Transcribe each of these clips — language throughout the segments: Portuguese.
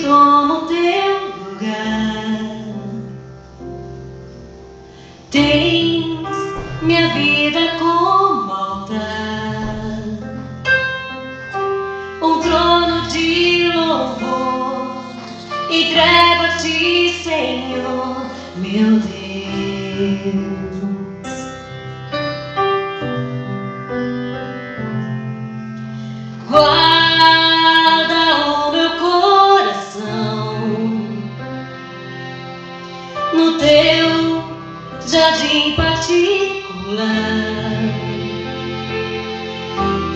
tomo teu lugar. Tens minha vida como altar, um trono de louvor, entrego a ti, Senhor, meu Deus. Guarda o meu coração no teu jardim particular.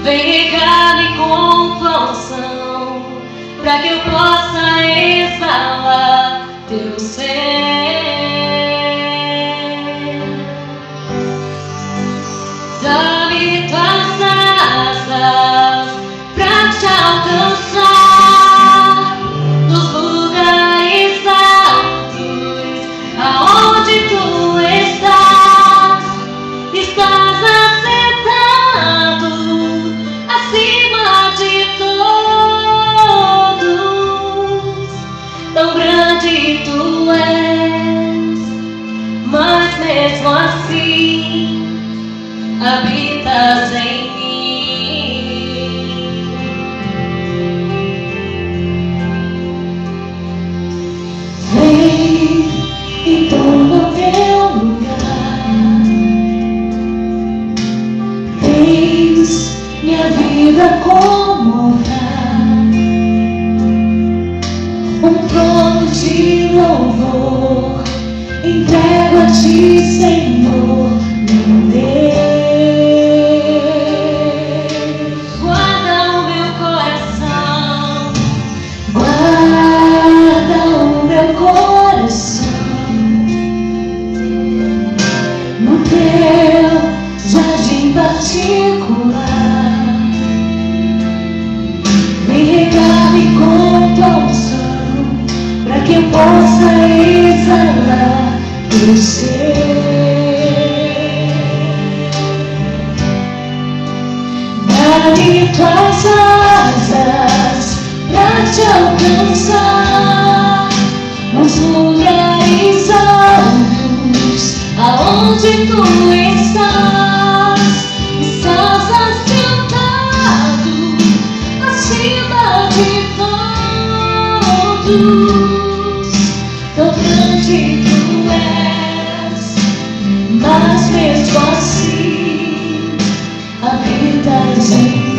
Vem regar-me com tua unção, pra que eu possa exalar teu ser. Dá-me tuas asas pra te alcançar nos lugares altos, aonde tu estás. Estás assentado acima de todos. Tão grande tu és, mas mesmo assim habitas em mim. Vem e toma teu lugar. Tens minha vida como altar, um trono de louvor, entrego a ti, Senhor, meu Deus. Jardim particular, vem regar-me com tua unção, pra que eu possa exalar teu ser. Dá-me tuas asas pra te alcançar nos lugares altos, aonde tu estás. Estás assentado acima de todos. Tão grande tu és, mas mesmo assim habitas em mim.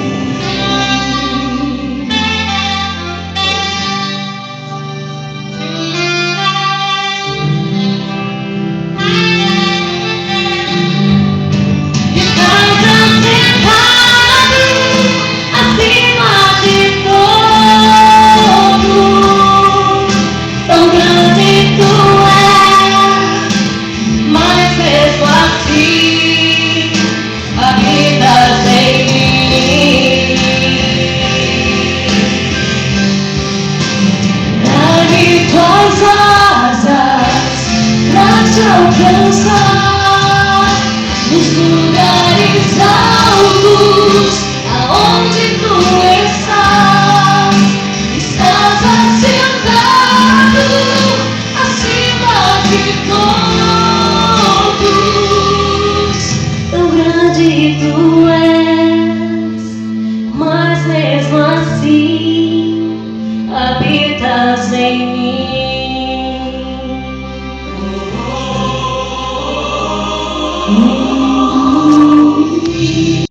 Alcançar nos lugares altos, aonde tu estás. Estás assentado acima de todos. Tão grande tu és, mas mesmo assim habitas em mim.